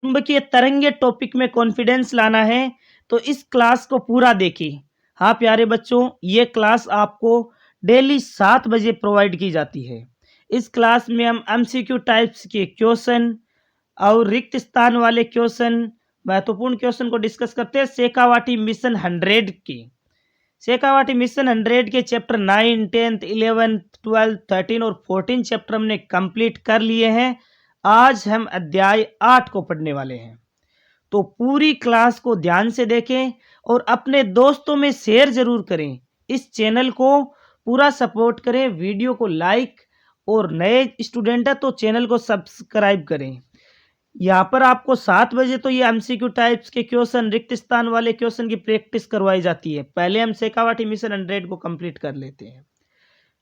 चुंबकीय तरंगे टॉपिक में कॉन्फिडेंस लाना है तो इस क्लास को पूरा देखिए। हाँ प्यारे बच्चों, ये क्लास आपको डेली 7 बजे प्रोवाइड की जाती है। इस क्लास में हम एमसीक्यू टाइप्स के क्वेश्चन और रिक्त स्थान वाले क्वेश्चन, महत्वपूर्ण क्वेश्चन को डिस्कस करते हैं। शेखावाटी मिशन 100 की, शेखावाटी मिशन 100 के चैप्टर 9, 10th, 11th, 12th, 13 और 14 चैप्टर हमने कंप्लीट कर लिए हैं। आज हम अध्याय 8 को पढ़ने वाले हैं। तो पूरी क्लास को ध्यान से देखें और अपने दोस्तों में शेयर जरूर करें। इस चैनल को पूरा सपोर्ट करें, वीडियो को लाइक, और नए स्टूडेंट है तो चैनल को सब्सक्राइब करें। यहाँ पर आपको 7 बजे तो ये एमसीक्यू टाइप्स के क्वेश्चन, रिक्त स्थान वाले क्वेश्चन की प्रैक्टिस करवाई जाती है। पहले हम शेखावाटी मिशन 100 को कंप्लीट कर लेते हैं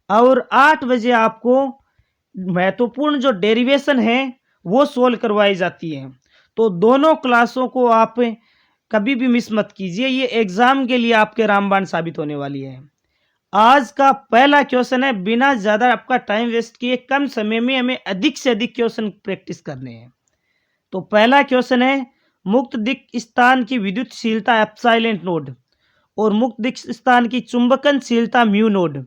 और 8 बजे आपको महत्वपूर्ण जो डेरिवेशन है वो सोल्व करवाई जाती है। तो दोनों क्लासों को आप कभी भी मिस मत कीजिए, ये एग्जाम के लिए आपके रामबाण साबित होने वाली है। आज का पहला क्वेश्चन है, बिना ज्यादा आपका टाइम वेस्ट किए कम समय में हमें अधिक से अधिक क्वेश्चन प्रैक्टिस करने हैं। तो पहला क्वेश्चन है, मुक्त दिक् स्थान की विद्युतशीलता एप्सिलॉन नोड और मुक्त दिक् स्थान की चुंबकनशीलता म्यू नोड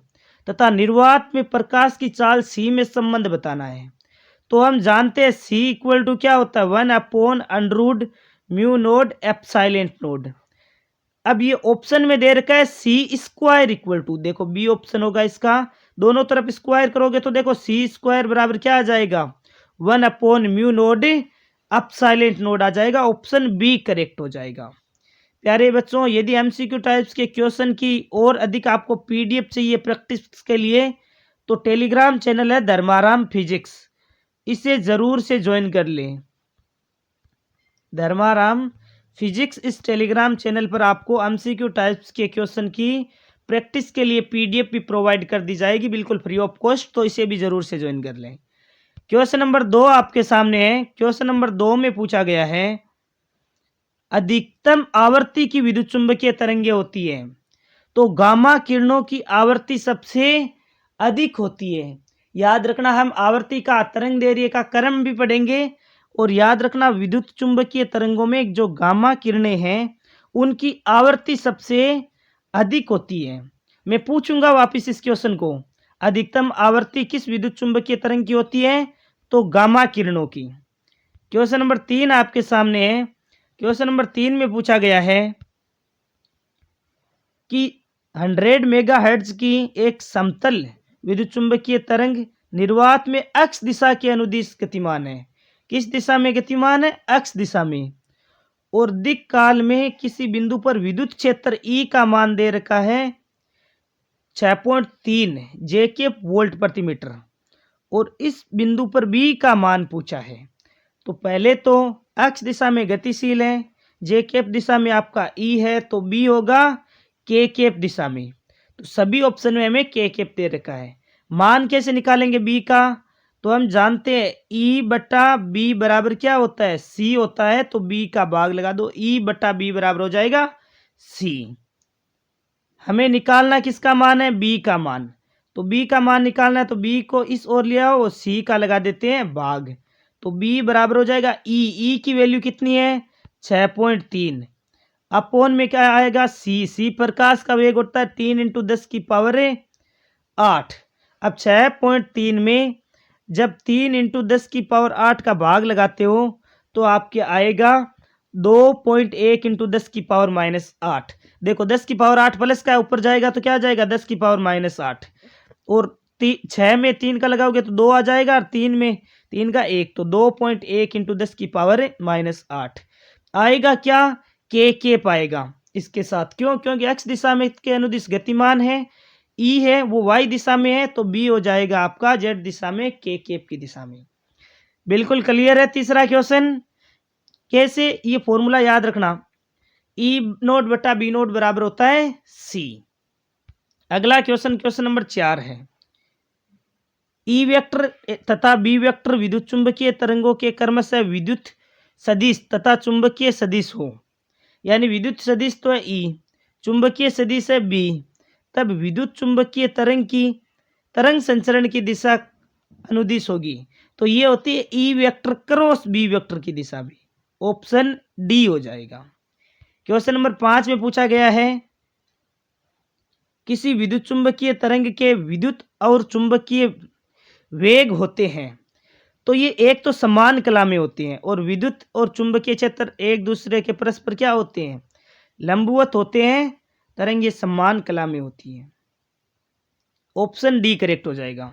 तथा निर्वात में प्रकाश की चाल सी में संबंध बताना है। तो हम जानते हैं सी इक्वल टू क्या होता है, 1/√μ नोड एप्सिलॉन नोड। अब ये ऑप्शन में दे रखा है सी स्क्वायर इक्वल टू, देखो बी ऑप्शन होगा इसका, दोनों तरफ स्क्वायर करोगे तो देखो सी स्क्वायर बराबर क्या आ जाएगा, 1/μ नोड एप्सिलॉन नोड आ जाएगा। ऑप्शन बी करेक्ट हो जाएगा। प्यारे बच्चों, यदि एमसीक्यू टाइप्स के क्वेश्चन की और अधिक आपको पीडीएफ चाहिए प्रैक्टिस के लिए तो टेलीग्राम चैनल है धर्माराम फिजिक्स, इसे जरूर से ज्वाइन कर लें। धर्माराम फिजिक्स इस टेलीग्राम चैनल पर आपको एमसीक्यू टाइप्स के क्वेश्चन की प्रैक्टिस के लिए पीडीएफ भी प्रोवाइड कर दी जाएगी बिल्कुल फ्री ऑफ कॉस्ट, तो इसे भी जरूर से ज्वाइन कर लें। क्वेश्चन नंबर 2 आपके सामने है। क्वेश्चन नंबर 2 में पूछा गया है, अधिकतम आवर्ती की विद्युत चुंबकीय तरंगे होती है तो गामा किरणों की आवर्ती सबसे अधिक होती है। याद रखना, हम आवर्ती का, तरंग दैर्ध्य का क्रम भी पढ़ेंगे, और याद रखना विद्युत चुंबकीय तरंगों में जो गामा किरणें हैं उनकी आवर्ती सबसे अधिक होती है। मैं पूछूंगा वापस इस क्वेश्चन को, अधिकतम आवर्ती किस विद्युत चुंबकीय तरंग की होती है, तो गामा किरणों की। क्वेश्चन नंबर 3 आपके सामने है। क्वेश्चन नंबर 3 में पूछा गया है कि 100 मेगाहर्ट्ज की एक समतल विद्युत चुंबकीय तरंग निर्वात में अक्ष दिशा के अनुदिश गतिमान है। किस दिशा में गतिमान है, अक्ष दिशा में, और दिक् काल में किसी बिंदु पर विद्युत क्षेत्र ई का मान दे रखा है 6.3 जेके वोल्ट प्रति मीटर, और इस बिंदु पर बी का मान पूछा है। तो पहले तो अक्ष दिशा में गतिशील है, जे केप दिशा में आपका ई है, तो बी होगा के केप दिशा में। तो सभी ऑप्शन में हमें के केप दे रखा है। मान कैसे निकालेंगे बी का, तो हम जानते हैं ई बटा बी बराबर क्या होता है, सी होता है, तो बी का भाग लगा दो, ई बटा बी बराबर हो जाएगा सी। हमें निकालना किसका मान है, बी का मान, तो बी का मान निकालना है तो बी को इस ओर ले आओ, सी का लगा देते हैं भाग, तो बी बराबर हो जाएगा ई की वैल्यू कितनी है 6.3, अपोन में क्या आएगा सी प्रकाश का वेग होता है 3 × 10 की पावर 8। अब 6.3 में जब 3 × 10 की पावर 8 का भाग लगाते हो तो आपके आएगा 2.1 × 10 की पावर -8। देखो 10 की पावर 8 प्लस का ऊपर जाएगा तो क्या आ जाएगा 10 की पावर -8, और 6 में 3 का लगाओगे तो 2 आ जाएगा, और 3 में 3 का 1, तो 2.1 × 10 की पावर -8 आएगा। क्या के केप आएगा इसके साथ, क्यों, क्योंकि एक्स दिशा में के अनुदिश गतिमान है, ई है वो वाई दिशा में है, तो बी हो जाएगा आपका जेड दिशा में, के केप की दिशा में। बिल्कुल क्लियर है। तीसरा क्वेश्चन कैसे, ये फॉर्मूला याद रखना, ई नोट बटा बी नोट बराबर होता है सी। अगला क्वेश्चन, क्वेश्चन नंबर 4 है, ई वेक्टर तथा बी वेक्टर विद्युत चुंबकीय तरंगों के क्रमशः विद्युत सदिश तथा चुंबकीय सदिश हो, यानी विद्युत सदिश तो है ई, चुंबकीय सदिश है बी, तब विद्युत चुंबकीय तरंग की तरंग संचरण की दिशा अनुदिश होगी, तो ये होती है E vector cross B vector की दिशा भी। ऑप्शन डी हो जाएगा। क्वेश्चन नंबर 5 में पूछा गया है किसी विद्युत चुंबकीय तरंग के विद्युत और चुंबकीय वेग होते हैं, तो ये एक तो समान कला में होते हैं और विद्युत और चुंबकीय क्षेत्र एक दूसरे के परस्पर क्या होते हैं, लंबवत होते हैं। तरंग ये समान कला में होती है। ऑप्शन डी करेक्ट हो जाएगा।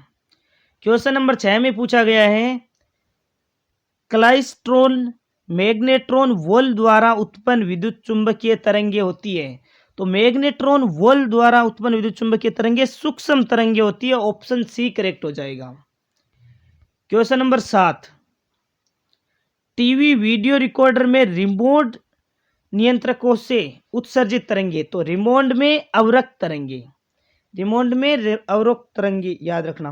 क्वेश्चन नंबर 6 में पूछा गया है क्लाइस्ट्रॉन मैग्नेट्रॉन वोल द्वारा उत्पन्न विद्युत चुंबकीय तरंगे होती है, तो मैग्नेट्रॉन वोल द्वारा उत्पन्न विद्युत चुंबकीय तरंगे सूक्ष्म तरंगे होती है। ऑप्शन सी करेक्ट हो जाएगा। Question number 7 TV video recorder में रिमोट नियंत्रकों से उत्सर्जित तरंगे, तो रिमोट में अवरक्त तरंगे, रिमोट में अवरक्त तरंगे याद रखना।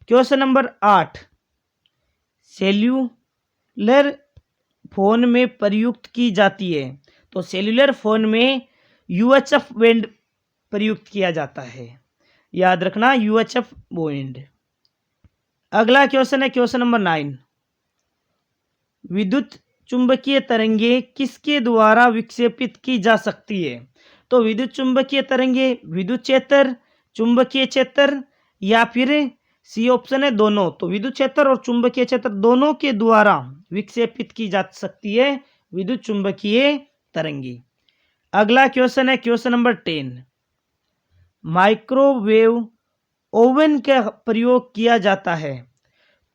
क्वेश्चन नंबर 8 सेल्यूलर फोन में प्रयुक्त की जाती है, तो सेल्यूलर फोन में यूएचएफ बैंड प्रयुक्त किया जाता है, याद रखना यूएचएफ बैंड। अगला क्वेश्चन है क्वेश्चन नंबर 9 विद्युत चुंबकीय तरंगे किसके द्वारा विक्षेपित की जा सकती है, तो विद्युत चुंबकीय तरंगे विद्युत क्षेत्र, चुंबकीय क्षेत्र या फिर सी ऑप्शन है दोनों, तो विद्युत क्षेत्र और चुंबकीय क्षेत्र दोनों के द्वारा विक्षेपित की जा सकती है विद्युत चुंबकीय तरंगे। अगला क्वेश्चन है क्वेश्चन नंबर 10 माइक्रोवेव ओवन का प्रयोग किया जाता है,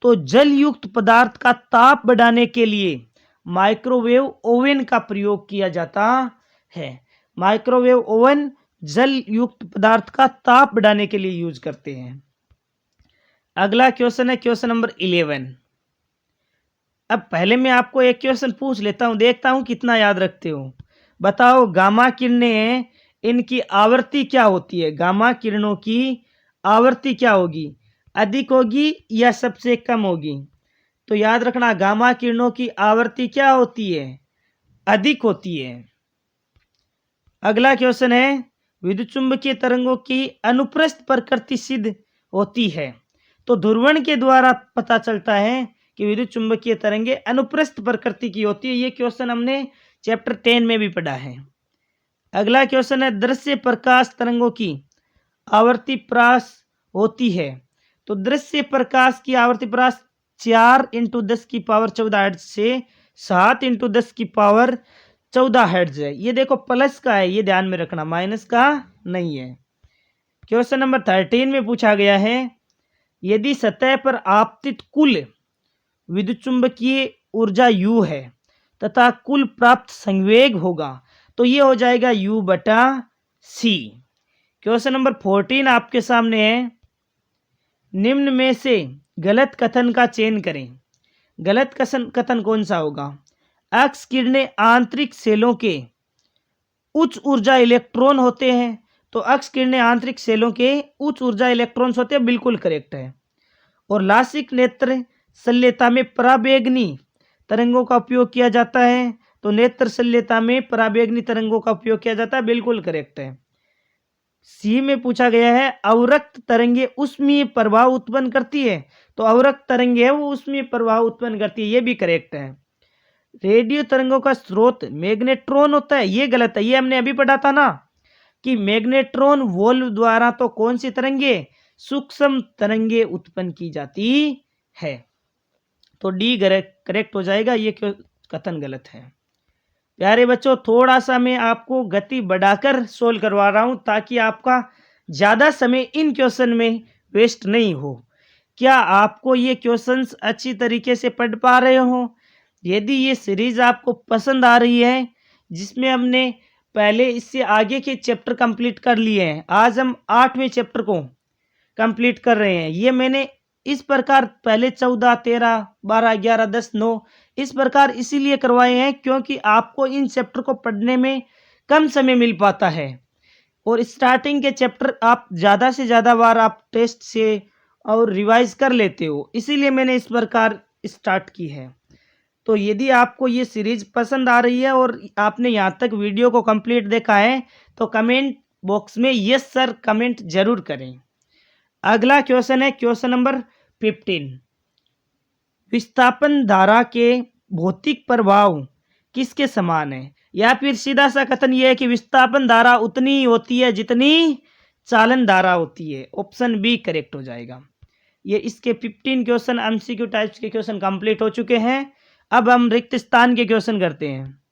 तो जल युक्त पदार्थ का ताप बढ़ाने के लिए माइक्रोवेव ओवन का प्रयोग किया जाता है। माइक्रोवेव ओवन जल युक्त पदार्थ का ताप बढ़ाने के लिए यूज करते हैं। अगला क्वेश्चन है क्वेश्चन नंबर 11। अब पहले मैं आपको एक क्वेश्चन पूछ लेता हूं, देखता हूं कितना याद रखते हो। बताओ गामा किरणें हैं, इनकी आवृत्ति क्या होती है, गामा किरणों की आवृत्ति क्या होगी, अधिक होगी या सबसे कम होगी, तो याद रखना गामा किरणों की आवृत्ति क्या होती है, अधिक होती है। अगला क्वेश्चन है विद्युत चुंबकीय तरंगों की अनुप्रस्थ प्रकृति सिद्ध होती है, तो ध्रुवण के द्वारा पता चलता है कि विद्युत चुंबकीय तरंगे अनुप्रस्थ प्रकृति की होती है। ये क्वेश्चन हमने चैप्टर 10 में भी पढ़ा है। अगला क्वेश्चन है दृश्य प्रकाश तरंगों की आवर्ती प्रकाश होती है, तो दृश्य प्रकाश की आवर्ती प्रकाश 4 × 10 की पावर 14 हर्ट्ज से 7 × 10 की पावर 14 हर्ट्ज है। ये देखो प्लस का है, ये ध्यान में रखना, माइनस का नहीं है। क्वेश्चन नंबर 13 में पूछा गया है यदि सतह पर आपतित कुल विद्युत चुंबकीय ऊर्जा U है तथा कुल प्राप्त संवेग होगा, तो ये हो जाएगा U/C। क्वेश्चन नंबर 14 आपके सामने है निम्न में से गलत कथन का चयन करें। गलत कथन कौन सा होगा, एक्स किरणें आंतरिक सेलों के उच्च ऊर्जा इलेक्ट्रॉन होते हैं, तो अक्ष किरणें आंतरिक सेलों के उच्च ऊर्जा इलेक्ट्रॉन्स होते हैं, बिल्कुल करेक्ट है। और लासिक नेत्र शल्यता में पराबैंगनी तरंगों का उपयोग किया जाता है, तो नेत्र शल्यता में पराबैंगनी तरंगों का उपयोग किया जाता है, बिल्कुल करेक्ट है। सी में पूछा गया है अवरक्त तरंगे उष्मीय प्रभाव उत्पन्न करती है, तो अवरक्त तरंगे है वो उष्मीय प्रभाव उत्पन्न करती है, ये भी करेक्ट है। रेडियो तरंगों का स्रोत मैग्नेट्रॉन होता है, ये गलत है, ये हमने अभी पढ़ा था ना कि मैग्नेट्रॉन वोल्व द्वारा तो कौन सी तरंगे, सूक्ष्म तरंगे उत्पन्न की जाती है, तो डी करेक्ट हो जाएगा, ये कथन गलत है। प्यारे बच्चों थोड़ा सा मैं आपको गति बढ़ाकर सोल्व करवा रहा हूं ताकि आपका ज़्यादा समय इन क्वेश्चन में वेस्ट नहीं हो। क्या आपको ये क्वेश्चंस अच्छी तरीके से पढ़ पा रहे हो? यदि ये सीरीज आपको पसंद आ रही है जिसमें हमने पहले इससे आगे के चैप्टर कंप्लीट कर लिए हैं, आज हम 8वें चैप्टर को कंप्लीट कर रहे हैं। ये मैंने इस प्रकार पहले 14, 13, 12, 11, 10, 9 इस प्रकार इसीलिए करवाए हैं क्योंकि आपको इन चैप्टर को पढ़ने में कम समय मिल पाता है और स्टार्टिंग के चैप्टर आप ज़्यादा से ज़्यादा बार आप टेस्ट से और रिवाइज कर लेते हो, इसीलिए मैंने इस प्रकार स्टार्ट की है। तो यदि आपको ये सीरीज पसंद आ रही है और आपने यहाँ तक वीडियो को कंप्लीट देखा है तो कमेंट बॉक्स में यस सर कमेंट जरूर करें। अगला क्वेश्चन है क्वेश्चन नंबर 15। विस्थापन धारा के भौतिक प्रभाव किसके समान है, या फिर सीधा सा कथन यह है कि विस्थापन धारा उतनी ही होती है जितनी चालन धारा होती है। ऑप्शन बी करेक्ट हो जाएगा। ये इसके 15 क्वेश्चन एमसीक्यू टाइप्स के क्वेश्चन कंप्लीट हो चुके हैं। अब हम रिक्त स्थान के क्वेश्चन करते हैं।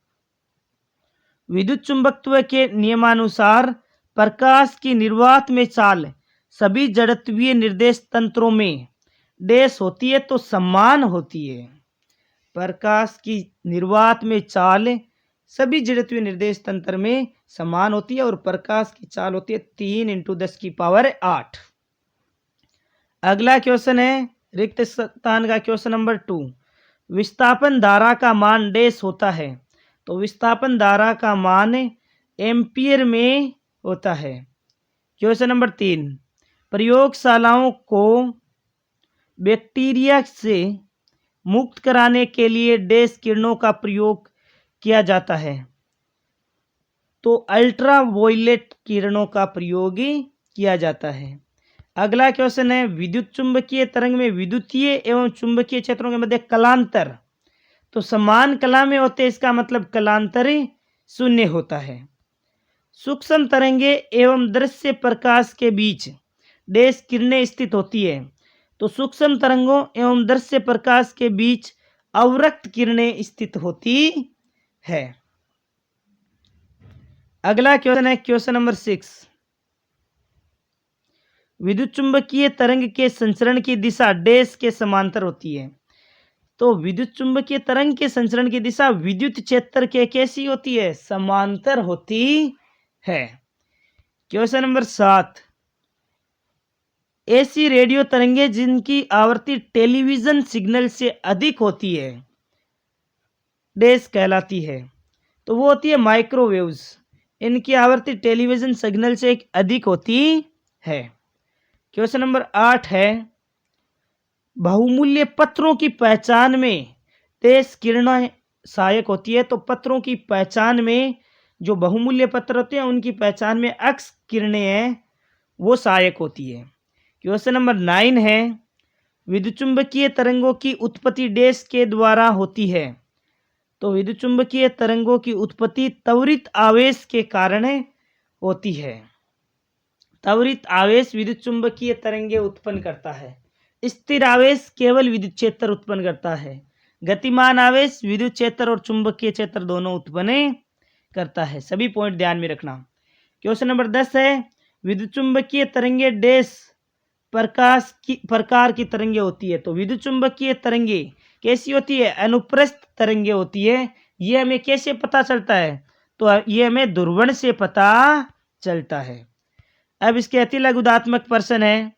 विद्युत चुंबकत्व के नियमानुसार प्रकाश की निर्वात में चाल सभी जड़त्वीय निर्देश तंत्रों में डैश होती है तो समान होती है। प्रकाश की निर्वात में चाल सभी जड़त्वीय निर्देश तंत्र में समान होती है और प्रकाश की चाल होती है 3 × 10⁸। अगला क्वेश्चन है रिक्त स्थान का क्वेश्चन नंबर 2। विस्थापन धारा का मान डैश होता है, तो विस्थापन धारा का मान एम्पियर में होता है। Question number 3। प्रयोगशालाओं को बैक्टीरिया से मुक्त कराने के लिए डैश किरणों का प्रयोग किया जाता है, तो अल्ट्रावायलेट किरणों का प्रयोग किया जाता है। अगला क्वेश्चन है विद्युत चुंबकीय तरंग में विद्युतीय एवं चुंबकीय क्षेत्रों के मध्य कलांतर, तो समान कला में होते, इसका मतलब कलांतर शून्य होता है। सूक्ष्म तरंगे एवं दृश्य प्रकाश के बीच डैश किरणें स्थित होती है, तो सूक्ष्म तरंगों एवं दृश्य प्रकाश के बीच अवरक्त किरणें स्थित होती है। अगला क्वेश्चन है क्वेश्चन नंबर 6। विद्युत चुंबकीय तरंग के संचरण की दिशा डैश के समांतर होती है, तो विद्युत चुंबकीय तरंग के संचरण की दिशा विद्युत क्षेत्र के कैसी होती है, समांतर होती है। Question number 7। ऐसी रेडियो तरंगे जिनकी आवृत्ति टेलीविजन सिग्नल से अधिक होती है डैश कहलाती है, तो वो होती है माइक्रोवेव्स। इनकी आवृत्ति टेलीविजन सिग्नल से अधिक होती है। क्वेश्चन नंबर 8 है बहुमूल्य पत्रों की पहचान में डैश किरणें सहायक होती है, तो पत्रों की पहचान में जो बहुमूल्य पत्र होते हैं उनकी पहचान में एक्स किरणें हैं वो सहायक होती है। क्वेश्चन नंबर 9 है विद्युत चुंबकीय तरंगों की उत्पत्ति डैश के द्वारा होती है, तो विद्युत चुंबकीय तरंगों की उत्पत्ति त्वरित आवेश के कारण होती है। त्वरित आवेश विद्युत चुंबकीय तरंगे उत्पन्न करता है। स्थिर आवेश केवल विद्युत क्षेत्र उत्पन्न करता है। गतिमान आवेश विद्युत क्षेत्र और चुंबकीय क्षेत्र दोनों उत्पन्न करता है। सभी पॉइंट ध्यान में रखना। क्वेश्चन नंबर 10 है विद्युत चुंबकीय तरंगे डैश प्रकार की तरंगे होती है, तो विद्युत चुंबकीय तरंगे कैसी होती है, अनुप्रस्थ तरंगे होती है। ये हमें कैसे पता चलता है, तो ये हमें ध्रुवण से पता चलता है। अब इसके अति लघुदात्मक प्रश्न है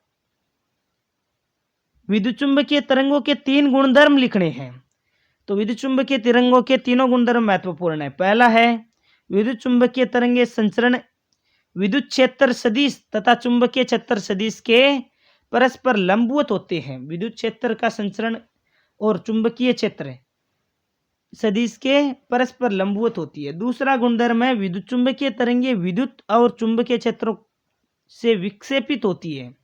विद्युत चुंबकीय तरंगों के 3 गुणधर्म लिखने हैं, तो विद्युत चुंबकीय तरंगों के तीनों गुणधर्म महत्वपूर्ण है। पहला है विद्युत चुंबकीय तरंगे संचरण विद्युत क्षेत्र सदिश तथा चुंबकीय क्षेत्र सदिश के परस्पर लंबवत होते हैं। विद्युत क्षेत्र का संचरण और चुंबकीय क्षेत्र सदिश के परस्पर लंबवत होती है। दूसरा गुणधर्म है विद्युत चुंबकीय तरंगे विद्युत और चुंबकीय क्षेत्रों से विक्षेपित होती है,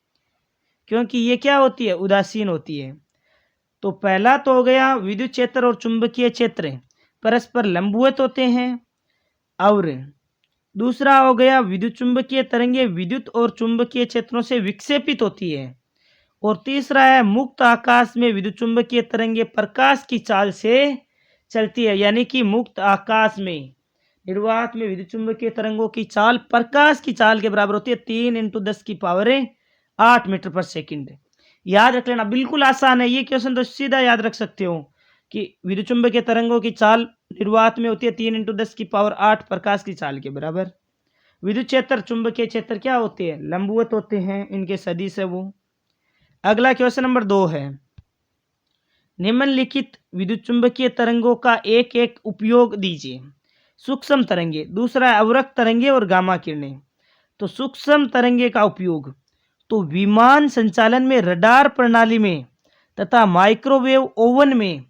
क्योंकि ये क्या होती है, उदासीन होती है। तो पहला तो हो गया विद्युत क्षेत्र और चुंबकीय क्षेत्र परस्पर लंबवत होते हैं, और दूसरा हो गया विद्युत चुंबकीय तरंगे विद्युत और चुंबकीय क्षेत्रों से विक्षेपित होती है, और तीसरा है मुक्त आकाश में विद्युत चुंबकीय तरंगे प्रकाश की चाल से चलती है, यानी कि मुक्त आकाश में निर्वात में विद्युत चुंबकीय तरंगों की चाल प्रकाश की चाल के बराबर होती है 3 × 10⁸ मीटर पर सेकंड। याद रख लेना, बिल्कुल आसान है ये क्वेश्चन, तो सीधा याद रख सकते हो कि विद्युत चुंबकीय तरंगों की चाल निर्वात में होती है 3 × 10⁸ प्रकाश की चाल के बराबर। विद्युत क्षेत्र चुंबकीय क्षेत्र क्या होते हैं, लंबवत होते हैं, इनके सदिश है वो। अगला क्वेश्चन नंबर 2 है निम्नलिखित विद्युत चुंबकीय तरंगों का एक एक उपयोग दीजिए। सूक्ष्म तरंगे, दूसरा अवरक्त तरंगे और गामा किरणें। तो सूक्ष्म तरंगे का उपयोग तो विमान संचालन में, रडार प्रणाली में तथा माइक्रोवेव ओवन में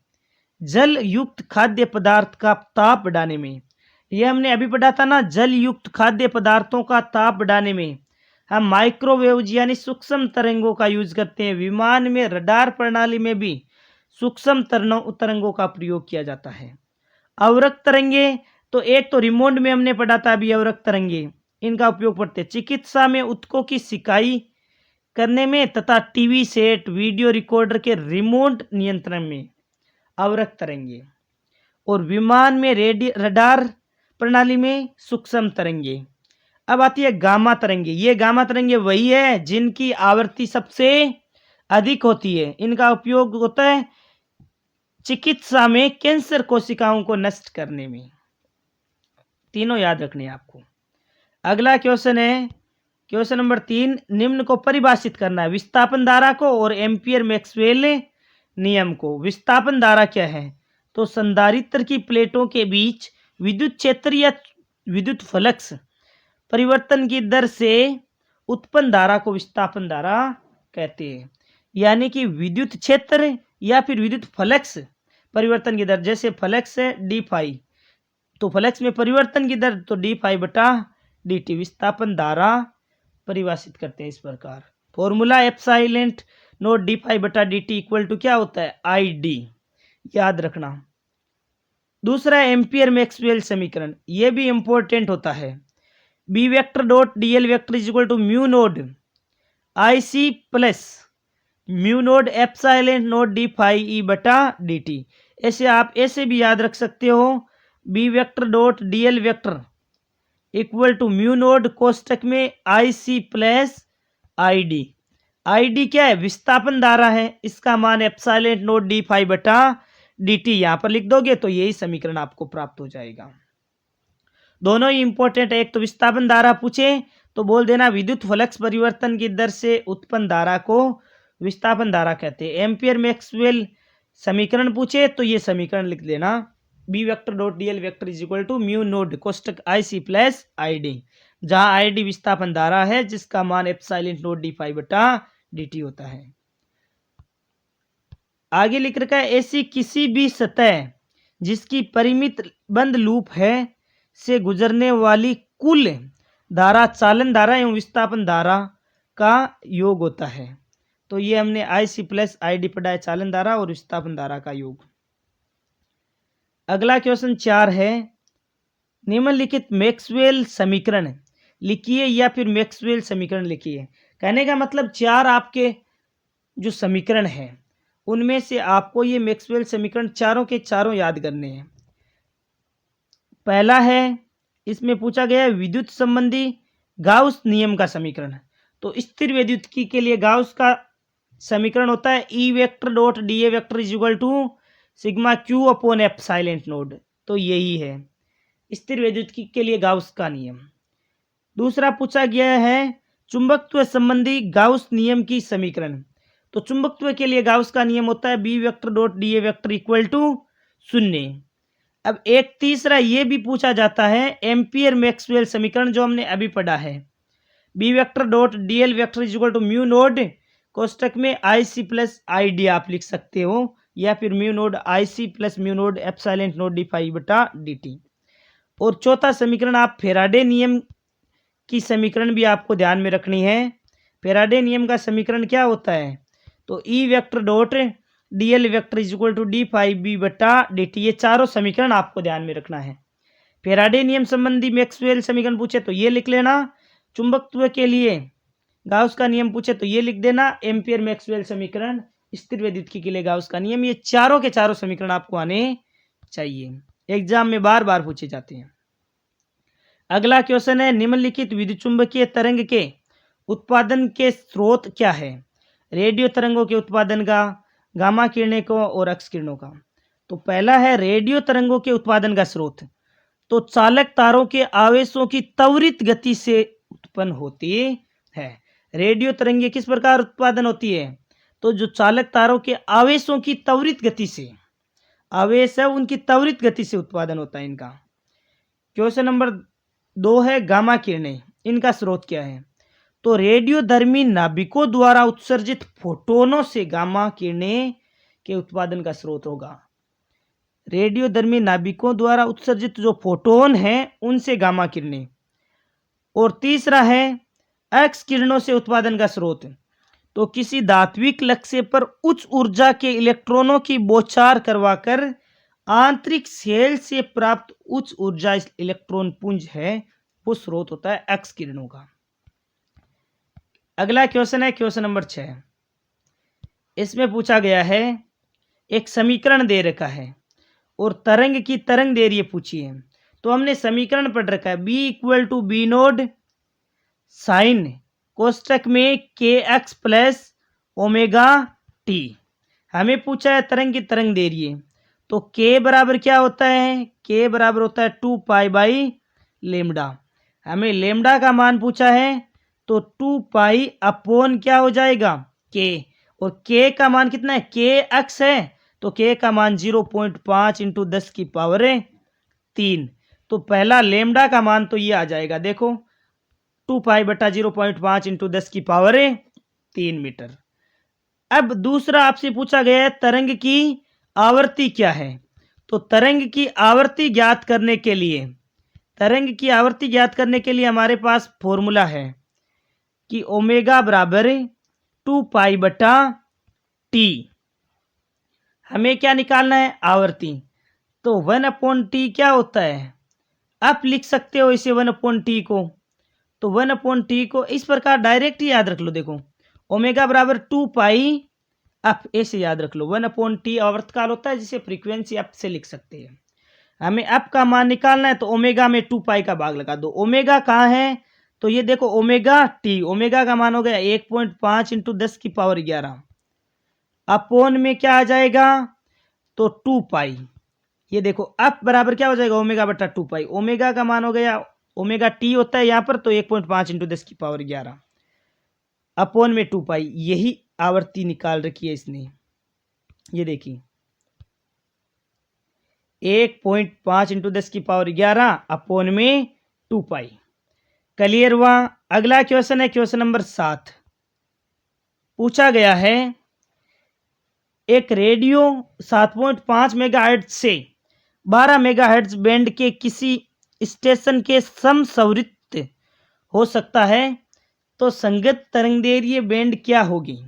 जल युक्त खाद्य पदार्थ का ताप बढ़ाने में। यह हमने अभी पढ़ा था ना, जल युक्त खाद्य पदार्थों का ताप बढ़ाने में हम माइक्रोवेव यानी सूक्ष्म तरंगों का यूज करते हैं। विमान में, रडार प्रणाली में भी सूक्ष्म तरंगों का प्रयोग किया जाता है। अवरक्त तरंगे, तो एक तो रिमोट में हमने पढ़ा था अभी अवरक्त तरंगे, इनका उपयोग पढ़ते चिकित्सा में ऊतकों की सिकाई करने में तथा टीवी सेट वीडियो रिकॉर्डर के रिमोट नियंत्रण में अवरक्त तरंगे, और विमान में रडार प्रणाली में सूक्ष्म तरंगे। अब आती है गामा तरंगे। ये गामा तरंगे वही है जिनकी आवृत्ति सबसे अधिक होती है। इनका उपयोग होता है चिकित्सा में कैंसर कोशिकाओं को नष्ट करने में। तीनों याद रखने हैं आपको। अगला क्वेश्चन है क्वेश्चन नंबर 3, निम्न को परिभाषित करना है, विस्थापन धारा को और एम्पियर मैक्सवेल नियम को। विस्थापन धारा क्या है? तो संधारित्र की प्लेटों के बीच विद्युत क्षेत्र या विद्युत फ्लक्स परिवर्तन की दर से उत्पन्न धारा को विस्थापन धारा कहते हैं। यानी कि विद्युत क्षेत्र या फिर विद्युत फ्लक्स परिवर्तन की दर, जैसे फ्लक्स है डी फाई, तो फ्लक्स में परिवर्तन की दर तो डी फाई बटा डी टी, विस्थापन धारा परिभाषित करते हैं इस प्रकार। Formula epsilon naught D phi बटा डी टी इक्वल टू क्या होता है? आई डी, याद रखना। दूसरा एम्पियर मैक्सवेल समीकरण, ये भी इंपॉर्टेंट होता है। B vector dot D L vector is equal to mu naught I C plus mu naught epsilon naught D phi E बटा डी टी। ऐसे आप ऐसे भी याद रख सकते हो, B vector dot D L vector equal to mu naught कोष्टक में I C plus I D. I D क्या है? विस्थापन धारा है, इसका मान एप्सिलॉन नोट डी फाई बटा डी टी यहां पर लिख दोगे तो यही समीकरण आपको प्राप्त हो जाएगा। दोनों ही इंपॉर्टेंट है। एक तो विस्थापन धारा पूछे तो बोल देना विद्युत फ्लक्स परिवर्तन की दर से उत्पन्न धारा को विस्थापन धारा कहते हैं। एम्पियर मैक्सवेल समीकरण पूछे तो ये समीकरण लिख देना, B vector dot D L vector is equal to mu naught कोष्टक I C plus I D, जहां आई डी विस्थापन धारा है जिसका मान एप्सिलॉन नोट डी फाई बटा डी टी होता है। आगे लिख रखा है, ऐसी किसी भी सतह जिसकी परिमित बंद लूप है से गुजरने वाली कुल धारा चालन धारा एवं विस्थापन धारा का योग होता है। तो ये हमने आई सी प्लस आई डी पढ़ा है, चालन धारा और विस्थापन धारा का योग। अगला क्वेश्चन 4 है, निम्नलिखित मैक्सवेल समीकरण लिखिए या फिर मैक्सवेल समीकरण लिखिए। कहने का मतलब 4 आपके जो समीकरण है उनमें से आपको ये मैक्सवेल समीकरण चारों के चारों याद करने हैं। पहला है, इसमें पूछा गया है विद्युत संबंधी गाउस नियम का समीकरण। तो स्थिर वैद्युतिकी के लिए गाउस का समीकरण होता है E vector dot D A vector is equal to sigma Q upon epsilon naught. तो यही है स्थिर वैद्युतिकी के लिए गाउस का नियम। दूसरा पूछा गया है चुंबकत्व संबंधी गाउस नियम की समीकरण। तो चुंबकत्व के लिए गाउस का नियम होता है B vector dot D A vector equal to 0। अब एक तीसरा ये भी पूछा जाता है एम्पियर मैक्सवेल समीकरण जो हमने अभी पढ़ा है, B vector dot D L vector is equal to mu naught कोष्टक में I C plus I D आप लिख सकते हो, या फिर mu naught I C plus mu naught epsilon naught D phi बटा डी टी। और चौथा समीकरण आप फेराडे नियम की समीकरण भी आपको ध्यान में रखनी है। फेराडे नियम का समीकरण क्या होता है? तो E vector dot D L vector is equal to D phi B बटा डी टी। ये चारों समीकरण आपको ध्यान में रखना है। फेराडे नियम संबंधी मैक्सवेल समीकरण पूछे तो ये लिख लेना, चुंबकत्व के लिए गाउस का नियम पूछे तो ये लिख देना, एम्पियर मैक्सवेल समीकरण, स्थिर वैद्युतिकी के लिए गाउस का नियम। ये चारों के चारों समीकरण आपको आने चाहिए, एग्जाम में बार बार पूछे जाते हैं। अगला क्वेश्चन है, निम्नलिखित विद्युत चुंबकीय तरंग के उत्पादन के स्रोत क्या है? रेडियो तरंगों के उत्पादन का, गामा किरणें को और एक्स किरणों का। तो पहला है रेडियो तरंगों के उत्पादन का स्रोत, तो चालक तारों के आवेशों की त्वरित गति से उत्पन्न होती है। रेडियो तरंगे किस प्रकार उत्पादन होती है? तो जो चालक तारों के आवेशों की त्वरित गति से, आवेश है उनकी त्वरित गति से उत्पादन होता है इनका। क्वेश्चन नंबर 2 है गामा किरणें, इनका स्रोत क्या है? तो रेडियोधर्मी नाभिकों द्वारा उत्सर्जित फोटोनों से गामा किरणें के उत्पादन का स्रोत होगा। रेडियोधर्मी नाभिकों द्वारा उत्सर्जित जो फोटोन हैं उनसे गामा किरणें। और तीसरा है एक्स किरणों से उत्पादन का स्रोत। तो किसी धात्विक लक्ष्य पर उच्च ऊर्जा के इलेक्ट्रॉनों की बौछार करवाकर आंतरिक सेल से प्राप्त उच्च ऊर्जा इलेक्ट्रॉन पुंज है, वो स्रोत होता है एक्स किरणों का। अगला क्वेश्चन है क्वेश्चन नंबर 6। इसमें पूछा गया है, एक समीकरण दे रखा है और तरंग की तरंग दैर्घ्य पूछी है। तो हमने समीकरण पढ़ रखा है B equal to B naught sine कोष्टक में K x plus omega T. हमें पूछा है तरंग की तरंग दैर्घ्य, तो के बराबर क्या होता है, के बराबर होता है 2 पाई बाई लेमडा। हमें लेमडा का मान पूछा है, तो 2 पाई अपॉन क्या हो जाएगा के, और के का मान कितना है, के एक्स है, तो के का मान 0.5 इंटू 10 की पावर 3। तो पहला लेमडा का मान तो ये आ जाएगा, देखो 2 पाई बटा 0.5 इंटू 10 की पावर 3 मीटर। अब दूसरा आपसे पूछा गया है तरंग की आवृत्ति क्या है। तो तरंग की आवृत्ति ज्ञात करने के लिए, तरंग की आवृत्ति ज्ञात करने के लिए हमारे पास फॉर्मूला है कि ओमेगा बराबर 2 पाई बटा टी। हमें क्या निकालना है, आवृत्ति। तो 1/t क्या होता है, आप लिख सकते हो इसे 1/t को। तो 1/t को इस प्रकार डायरेक्ट ही याद रख लो, देखो ओमेगा बराबर 2 पाई एफ, ऐसे याद रख लो। 1/t आवर्तकाल होता है जिसे फ्रीक्वेंसी एफ से लिख सकते हैं। हमें एफ का मान निकालना है, तो ओमेगा में 2 पाई का भाग लगा दो। ओमेगा कहाँ है, तो ये देखो ओमेगा टी, ओमेगा का मान हो गया 1.5 इंटू 10 की पावर 11 अपोन में क्या आ जाएगा, तो 2 पाई। ये देखो एफ बराबर क्या हो जाएगा, ओमेगा बटा 2 पाई। ओमेगा का मान हो गया, ओमेगा टी होता है यहाँ पर, तो 1.5 इंटू 10 की पावर 11 अपोन में 2 पाई। यही आवृत्ति निकाल रखी है इसने, ये देखिए 1.5 इंटू 10 की पावर 11 अपोन में 2 पाई। क्लियर हुआ। अगला क्वेश्चन है क्वेश्चन नंबर 7। पूछा गया है, एक रेडियो 7.5 मेगाहर्ट्ज से 12 मेगाहर्ट्ज बैंड के किसी स्टेशन के समस्वरित हो सकता है, तो संगत तरंगदैर्घ्य बैंड क्या होगी।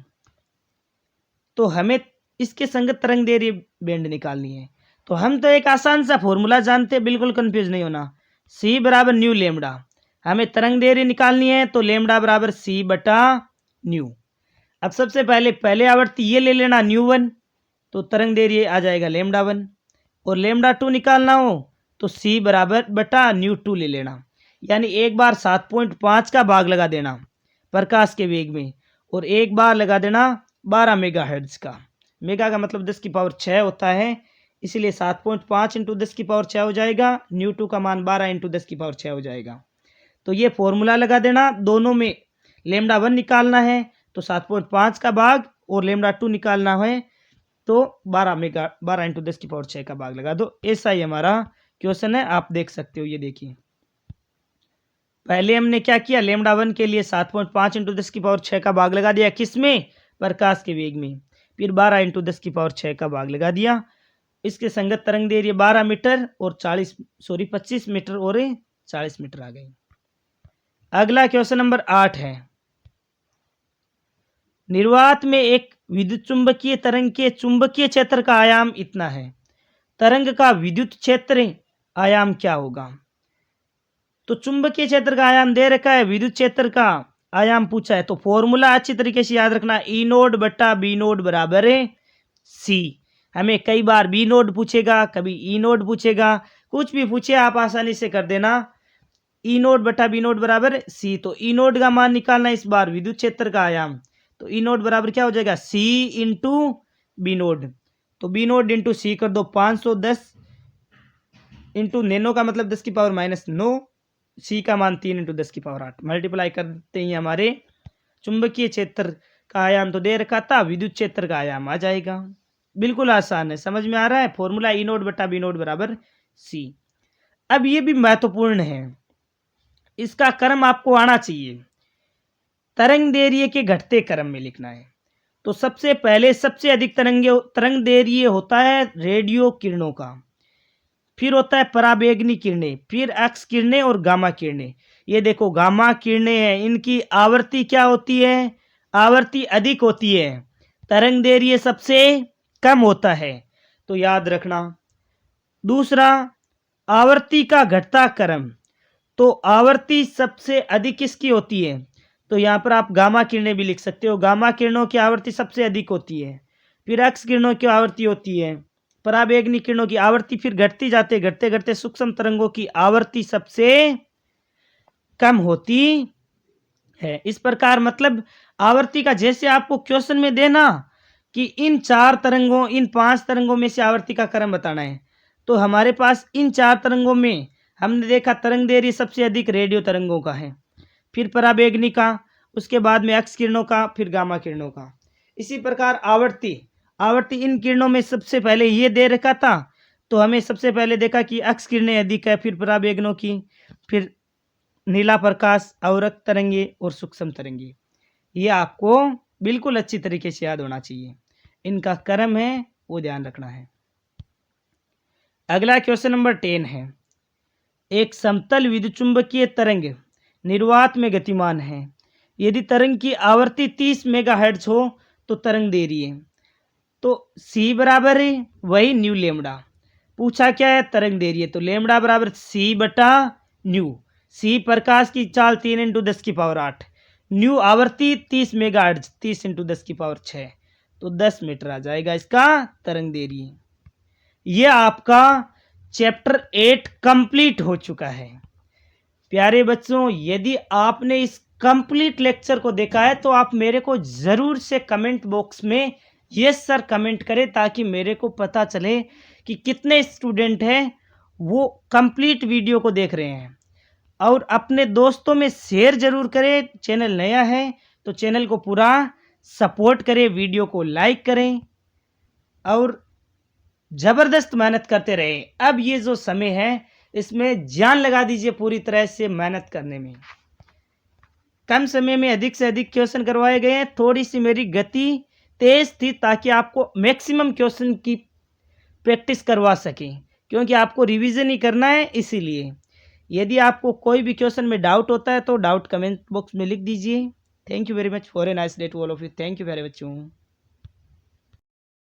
तो हमें इसके संगत तरंगदैर्घ्य बैंड निकालनी है। तो हम तो एक आसान सा फॉर्मूला जानते हैं, बिल्कुल कंफ्यूज नहीं होना। सी बराबर न्यू लेमडा। हमें तरंगदैर्घ्य निकालनी है, तो लेमडा बराबर सी बटा न्यू। अब सबसे पहले आवृत्ति ये ले लेना न्यू 1, तो तरंगदैर्घ्य आ जाएगा लेमडा 1। और लेमडा 2 निकालना हो तो सी बराबर बटा न्यू 2 ले लेना। यानी एक बार 7.5 का भाग लगा देना प्रकाश के वेग में, और एक बार लगा देना 12 मेगाहर्ट्ज का। मेगा का मतलब 10 की पावर 6 होता है, इसलिए 7.5 इंटू 10 की पावर 6 हो जाएगा। न्यू 2 का मान 12 इंटू 10 की पावर 6 हो जाएगा। तो ये फॉर्मूला लगा देना, दोनों में लेमडा 1 निकालना है तो 7.5 का भाग, और लेमडा 2 निकालना है तो 12 इंटू 10 की पावर 6 का भाग लगा दो। ऐसा ही हमारा क्वेश्चन है, आप देख सकते हो। ये देखिए पहले हमने क्या किया, लेमडा 1 के लिए 7.5 इंटू 10 की पावर 6 का भाग लगा दिया, किसमें, प्रकाश के वेग में। फिर 12 इंटू 10 की पावर 6 का भाग लगा दिया। इसके संगत तरंगदैर्घ्य 12 मीटर और 25 मीटर और 40 मीटर आ गई। अगला क्वेश्चन नंबर 8 है, निर्वात में एक विद्युत चुंबकीय तरंग के चुंबकीय क्षेत्र का आयाम इतना है, तरंग का विद्युत क्षेत्र आयाम क्या होगा। तो चुंबकीय क्षेत्र का आयाम दे रखा है, विद्युत क्षेत्र का आयाम पूछा है, तो फॉर्मूला अच्छी तरीके से याद रखना, ई नोड बटा बी नोड बराबर सी। हमें कई बार बी नोड पूछेगा, कभी ई नोड पूछेगा, कुछ भी पूछे आप आसानी से कर देना। ई नोड बटा बी नोड बराबर सी। तो ई नोड का मान निकालना इस बार विद्युत क्षेत्र का आयाम, तो ई नोड बराबर क्या हो जाएगा, सी इंटू बी नोड। तो बी नोड इंटू सी कर दो, 510 इंटू नैनो का मतलब 10 की पावर -9, सी का मान 3 इंटू 10 की पावर 8। मल्टीप्लाई करते ही हमारे चुंबकीय क्षेत्र का आयाम तो दे रखा था, विद्युत क्षेत्र का आयाम आ जाएगा। बिल्कुल आसान है, समझ में आ रहा है। फॉर्मूला ई नोड बटा बी नोड बराबर सी। अब ये भी महत्वपूर्ण है, इसका क्रम आपको आना चाहिए, तरंगदैर्घ्य के घटते क्रम में लिखना है। तो सबसे पहले सबसे अधिक तरंगदैर्घ्य होता है रेडियो किरणों का, फिर होता है पराबैंगनी किरणें, फिर एक्स किरणें और गामा किरणें। ये देखो गामा किरणें हैं, इनकी आवृत्ति क्या होती है, आवर्ती अधिक होती है, तरंग दैर्घ्य सबसे कम होता है। तो याद रखना। दूसरा, आवर्ती का घटता क्रम। तो आवर्ती सबसे अधिक किसकी होती है? तो यहाँ पर आप गामा किरणें भी लिख सकते हो। गामा किरणों की आवर्ती सबसे अधिक होती है। फिर एक्स किरणों की आवर्ती होती है। पराबैंगनी किरणों की आवर्ती फिर घटती जाते घटते घटते सूक्ष्म तरंगों की आवर्ती सबसे कम होती है। इस प्रकार मतलब आवर्ती का जैसे आपको क्वेश्चन में देना कि इन 4 तरंगों, इन 5 तरंगों में से आवर्ती का क्रम बताना है, तो हमारे पास इन 4 तरंगों में हमने देखा तरंग दैर्घ्य सबसे अधिक रेडियो तरंगों का है, फिर पराबैंगनी का, उसके बाद में एक्स किरणों का, फिर गामा किरणों का। इसी प्रकार आवर्ती आवर्ती इन किरणों में सबसे पहले ये दे रखा था, तो हमें सबसे पहले देखा कि एक्स किरणें अधिक है, फिर पराबैंगनों की, फिर नीला प्रकाश, अवरक्त तरंगे और सूक्ष्म तरंगे। ये आपको बिल्कुल अच्छी तरीके से याद होना चाहिए। इनका क्रम है वो ध्यान रखना है। अगला क्वेश्चन नंबर 10 है। एक समतल विद्युतचुंबकीय तरंग निर्वात में गतिमान है। यदि तरंग की आवर्ती 30 मेगाहर्ट्ज हो तो तरंग दैर्घ्य, तो सी बराबर है वही न्यू लेमड़ा। पूछा क्या है? तरंग दैर्घ्य। तो लेमड़ा बराबर सी बटा न्यू। सी प्रकाश की चाल 3 इंटू 10 की पावर 8, न्यू आवर्ती 30 मेगाहर्ट्ज 30 इंटू 10 की पावर 6, तो 10 मीटर आ जाएगा इसका तरंग दैर्घ्य। यह आपका चैप्टर 8 कंप्लीट हो चुका है। प्यारे बच्चों, यदि आपने इस कंप्लीट लेक्चर को देखा है तो आप मेरे को जरूर से कमेंट बॉक्स में यस सर कमेंट करें, ताकि मेरे को पता चले कि कितने स्टूडेंट हैं वो कंप्लीट वीडियो को देख रहे हैं। और अपने दोस्तों में शेयर जरूर करें। चैनल नया है तो चैनल को पूरा सपोर्ट करें, वीडियो को लाइक करें और जबरदस्त मेहनत करते रहे। अब ये जो समय है इसमें जान लगा दीजिए पूरी तरह से मेहनत करने में। कम समय में अधिक से अधिक क्वेश्चन करवाए गए हैं। थोड़ी सी मेरी गति तेज थी ताकि आपको मैक्सिमम क्वेश्चन की प्रैक्टिस करवा सकें, क्योंकि आपको रिवीजन ही करना है। इसीलिए यदि आपको कोई भी क्वेश्चन में डाउट होता है तो डाउट कमेंट बॉक्स में लिख दीजिए। Thank you very much for a nice day to all of you. Thank you very much.